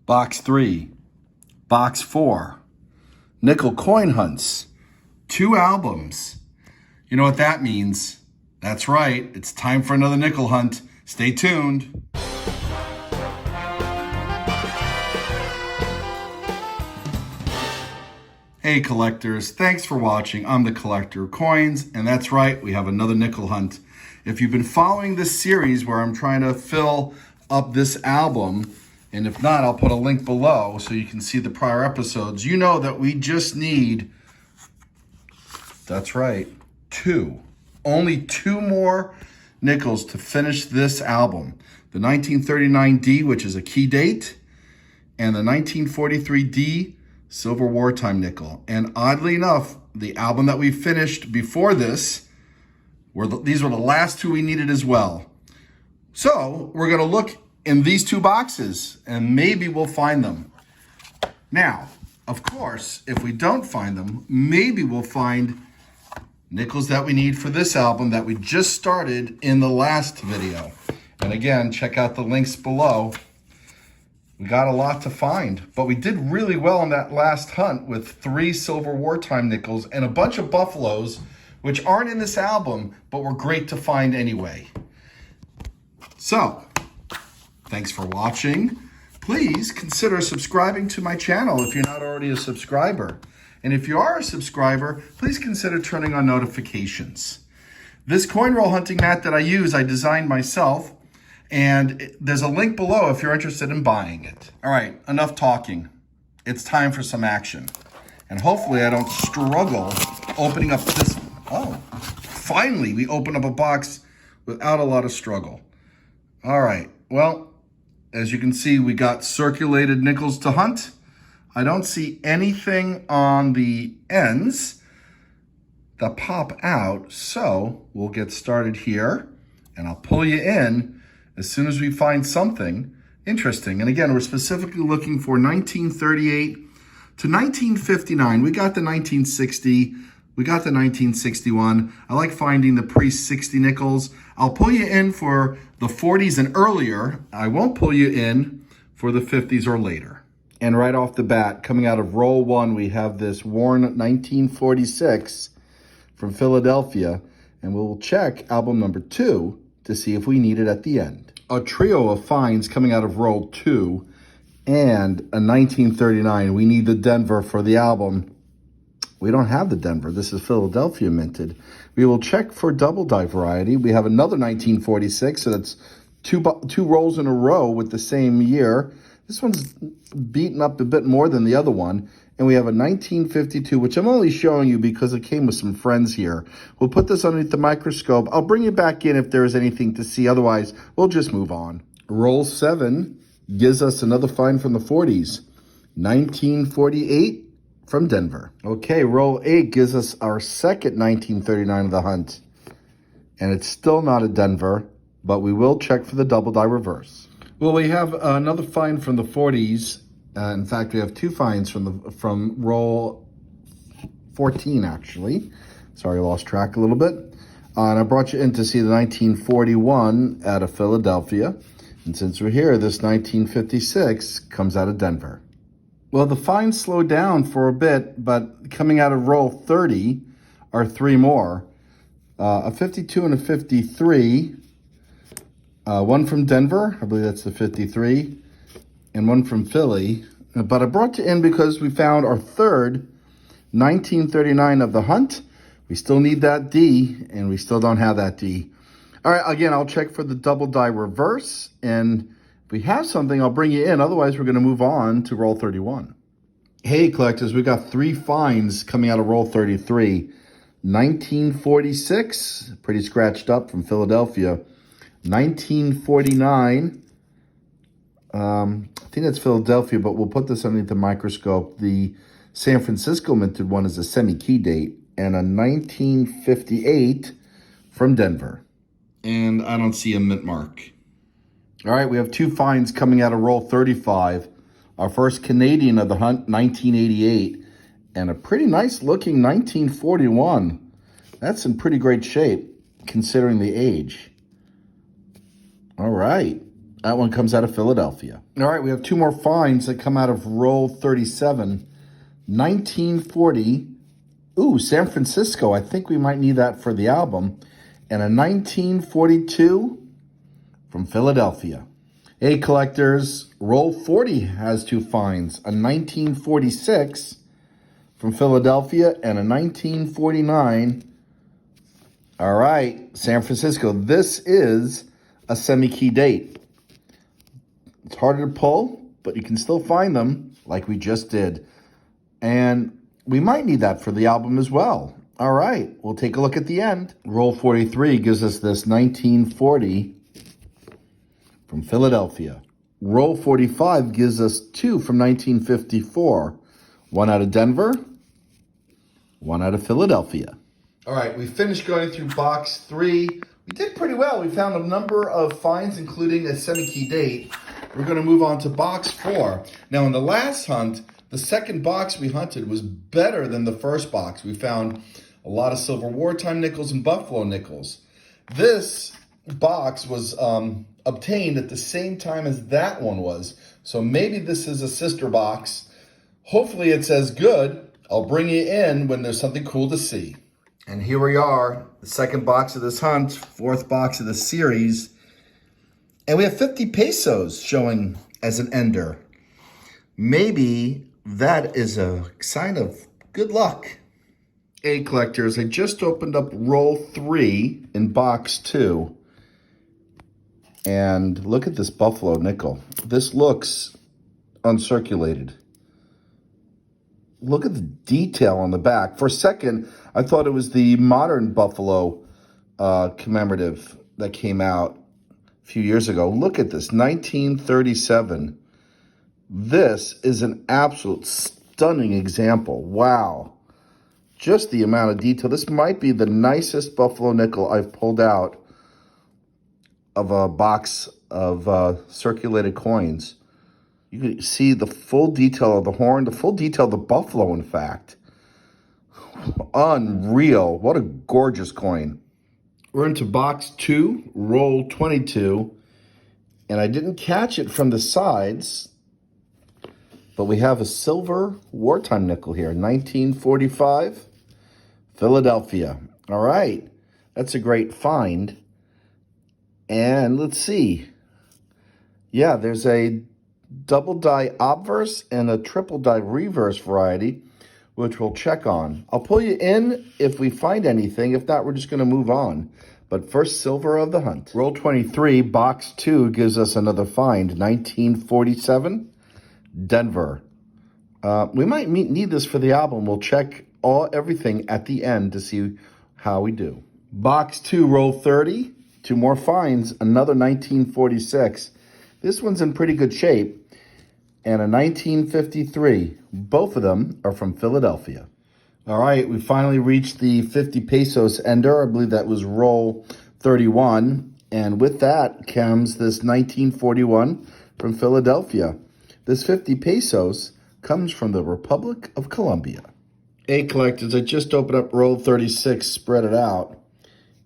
Box 3, Box 4, nickel coin hunts, 2 albums. You know what that means? That's right, it's time for another nickel hunt. Stay tuned. Hey collectors, thanks for watching. I'm the collector of coins, and that's right, we have another nickel hunt. If you've been following this series where I'm trying to fill up this album, and if not, I'll put a link below so you can see the prior episodes, you know that we just need, that's right, 2. Only 2 more nickels to finish this album. The 1939D, which is a key date, and the 1943D silver wartime nickel. And oddly enough, the album that we finished before this, these were the last 2 we needed as well. So we're going to look in these 2 boxes and maybe we'll find them. Now, of course, if we don't find them, maybe we'll find nickels that we need for this album that we just started in the last video. And again, check out the links below. We got a lot to find, but we did really well on that last hunt with 3 silver wartime nickels and a bunch of buffaloes, which aren't in this album, but were great to find anyway. So, thanks for watching. Please consider subscribing to my channel if you're not already a subscriber. And if you are a subscriber, please consider turning on notifications. This coin roll hunting mat that I use, I designed myself. And there's a link below if you're interested in buying it. All right, enough talking. It's time for some action. And hopefully I don't struggle opening up this. Oh, finally we open up a box without a lot of struggle. All right, well, as you can see, we got circulated nickels to hunt. I don't see anything on the ends that pop out, so we'll get started here, and I'll pull you in as soon as we find something interesting. And again, we're specifically looking for 1938 to 1959. We got the 1960, we got the 1961. I like finding the pre-60 nickels. I'll pull you in for the 40s and earlier. I won't pull you in for the 50s or later. And right off the bat, coming out of roll 1, we have this worn 1946 from Philadelphia, and we'll check album number 2 to see if we need it at the end. A trio of finds coming out of roll 2 and a 1939. We need the Denver for the album. We don't have the Denver. This is Philadelphia minted. We will check for double die variety. We have another 1946, so that's two rolls in a row with the same year. This one's beaten up a bit more than the other one. And we have a 1952, which I'm only showing you because it came with some friends here. We'll put this underneath the microscope. I'll bring it back in if there is anything to see. Otherwise, we'll just move on. Roll 7 gives us another find from the 40s. 1948 from Denver. Okay, roll 8 gives us our second 1939 of the hunt. And it's still not a Denver, but we will check for the double die reverse. Well, we have another find from the 40s. In fact, we have 2 finds from roll 14, actually. Sorry, I lost track a little bit. And I brought you in to see the 1941 out of Philadelphia. And since we're here, this 1956 comes out of Denver. Well, the finds slowed down for a bit, but coming out of roll 30 are 3 more. A 52 and a 53. One from Denver, I believe that's the 53, and one from Philly. But I brought you in because we found our third 1939 of the hunt. We still need that D, and we still don't have that D. All right, again, I'll check for the double die reverse, and if we have something, I'll bring you in. Otherwise, we're going to move on to roll 31. Hey, collectors, we got 3 finds coming out of roll 33. 1946, pretty scratched up from Philadelphia. 1949, I think that's Philadelphia, but we'll put this underneath the microscope. The San Francisco minted one is a semi-key date, and a 1958 from Denver. And I don't see a mint mark. All right, we have 2 finds coming out of roll 35. Our first Canadian of the hunt, 1988, and a pretty nice looking 1941. That's in pretty great shape, considering the age. All right. That one comes out of Philadelphia. All right, we have two more finds that come out of roll 37. 1940. Ooh, San Francisco. I think we might need that for the album. And a 1942 from Philadelphia. Hey, collectors, roll 40 has two finds. A 1946 from Philadelphia and a 1949. All right, San Francisco. This is a semi-key date. It's harder to pull, but you can still find them like we just did. And we might need that for the album as well. All right, we'll take a look at the end. Roll 43 gives us this 1940 from Philadelphia. Roll 45 gives us two from 1954. One out of Denver, one out of Philadelphia. All right, we finished going through box 3. We did pretty well. We found a number of finds, including a semi-key date. We're going to move on to box 4. Now, in the last hunt, the second box we hunted was better than the first box. We found a lot of silver wartime nickels and buffalo nickels. This box was obtained at the same time as that one was. So maybe this is a sister box. Hopefully it's as good. I'll bring you in when there's something cool to see. And here we are, the second box of this hunt, fourth box of the series. And we have 50 pesos showing as an ender. Maybe that is a sign of good luck. Hey, collectors, I just opened up roll 3 in box 2. And look at this buffalo nickel. This looks uncirculated. Look at the detail on the back. For a second, I thought it was the modern buffalo commemorative that came out a few years ago. Look at this, 1937. This is an absolute stunning example. Wow. Just the amount of detail. This might be the nicest buffalo nickel I've pulled out of a box of circulated coins. You can see the full detail of the horn, the full detail of the buffalo, in fact. Unreal. What a gorgeous coin. We're into box 2, roll 22. And I didn't catch it from the sides, but we have a silver wartime nickel here, 1945, Philadelphia. All right, that's a great find. And let's see. Yeah, there's a double die obverse and a triple die reverse variety, which we'll check on. I'll pull you in if we find anything. If not, we're just going to move on. But first, silver of the hunt. Roll 23, box 2 gives us another find, 1947, Denver. We might need this for the album. We'll check everything at the end to see how we do. Box 2, roll 30, two more finds, another 1946. This one's in pretty good shape. And a 1953. Both of them are from Philadelphia. All right, we finally reached the 50 pesos ender. I believe that was roll 31. And with that comes this 1941 from Philadelphia. This 50 pesos comes from the Republic of Colombia. Hey, collectors, I just opened up roll 36, spread it out,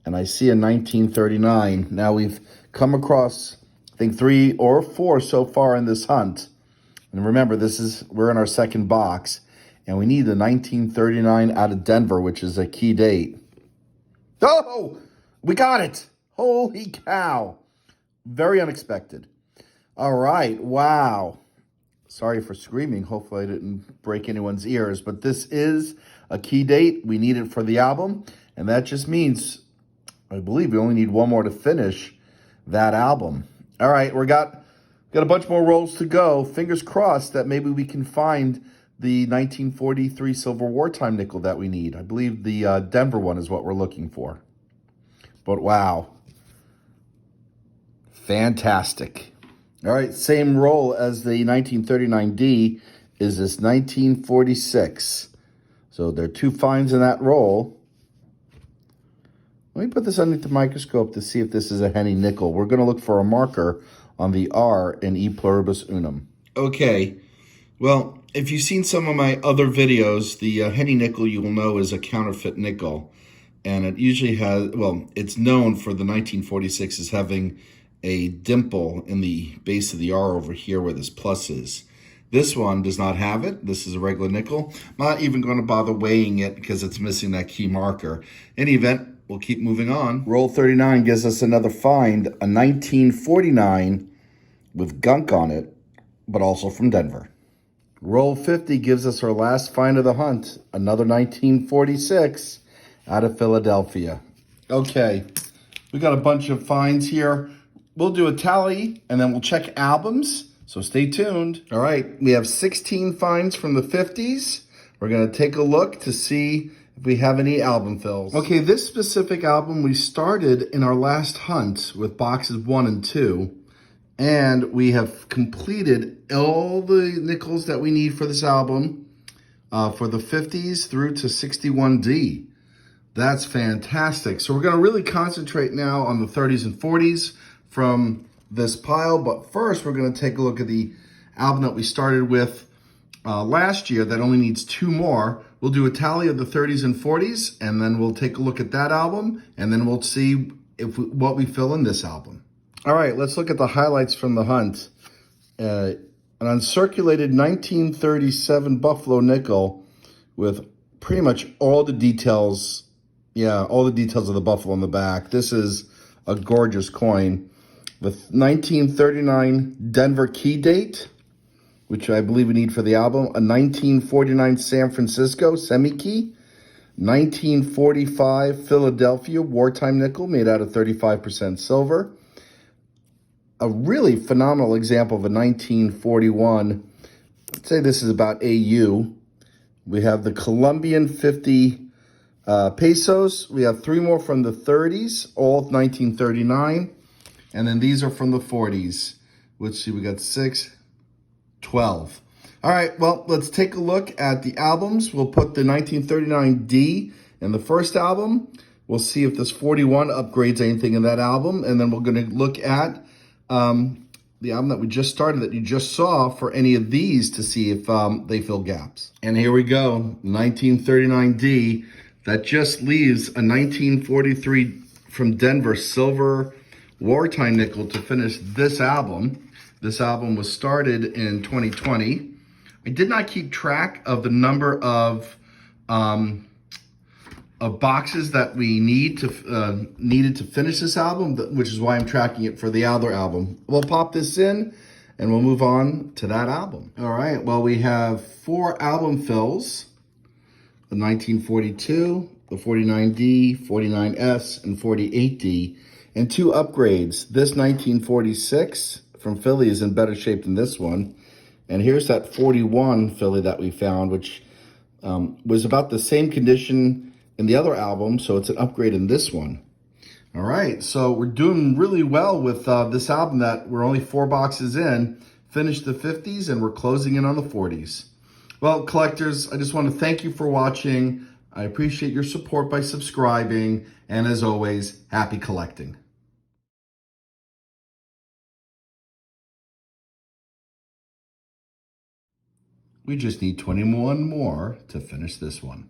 and I see a 1939. Now we've come across, I think, 3 or 4 so far in this hunt. And remember, we're in our second box, and we need the 1939 out of Denver, which is a key date. Oh, we got it. Holy cow. Very unexpected. All right, wow. Sorry for screaming. Hopefully I didn't break anyone's ears, but this is a key date. We need it for the album, and that just means, I believe, we only need one more to finish that album. All right, we got a bunch more rolls to go. Fingers crossed that maybe we can find the 1943 silver wartime nickel that we need. I believe the Denver one is what we're looking for. But wow. Fantastic. All right, same roll as the 1939D is this 1946. So there are 2 finds in that roll. Let me put this underneath the microscope to see if this is a Henny nickel. We're going to look for a marker on the R in E pluribus unum. Okay, well, if you've seen some of my other videos, the Henny nickel you will know is a counterfeit nickel. And it usually has, well, it's known for the 1946 as having a dimple in the base of the R over here where this plus is. This one does not have it. This is a regular nickel. I'm not even going to bother weighing it because it's missing that key marker. In any event, we'll keep moving on. Roll 39 gives us another find, a 1949 with gunk on it, but also from Denver. Roll 50 gives us our last find of the hunt, another 1946 out of Philadelphia. Okay, we got a bunch of finds here. We'll do a tally and then we'll check albums, so stay tuned. All right, we have 16 finds from the 50s. We're gonna take a look to see if we have any album fills. Okay, this specific album we started in our last hunt with boxes 1 and 2. And we have completed all the nickels that we need for this album for the 50s through to 61D. That's fantastic. So we're going to really concentrate now on the 30s and 40s from this pile. But first, we're going to take a look at the album that we started with last year that only needs 2 more. We'll do a tally of the 30s and 40s, and then we'll take a look at that album, and then we'll see what we fill in this album. All right, let's look at the highlights from the hunt. An uncirculated 1937 Buffalo nickel with pretty much all the details. Yeah, all the details of the buffalo on the back. This is a gorgeous coin. The 1939 Denver key date, which I believe we need for the album. A 1949 San Francisco semi-key. 1945 Philadelphia Wartime nickel made out of 35% silver. A really phenomenal example of a 1941, let's say this is about AU. We have the Colombian 50 pesos. We have 3 more from the 30s, all 1939. And then these are from the 40s. Let's see, we got 6, 12. All right, well, let's take a look at the albums. We'll put the 1939D in the first album. We'll see if this 41 upgrades anything in that album. And then we're going to look at the album that we just started that you just saw for any of these to see if they fill gaps. And here we go, 1939D. That just leaves a 1943 from Denver silver Wartime nickel to finish this album. This album was started in 2020. I did not keep track of the number of boxes that we needed to finish this album, which is why I'm tracking it for the other album. We'll pop this in and we'll move on to that album. All right, well, we have 4 album fills, the 1942, the 49D, 49S, and 48D, and 2 upgrades. This 1946 from Philly is in better shape than this one. And here's that 41 Philly that we found, which was about the same condition in the other album, so it's an upgrade in this one. All right, so we're doing really well with this album that we're only 4 boxes in, finished the 50s, and we're closing in on the 40s. Well, collectors, I just want to thank you for watching. I appreciate your support by subscribing, and as always, happy collecting. We just need 21 more to finish this one.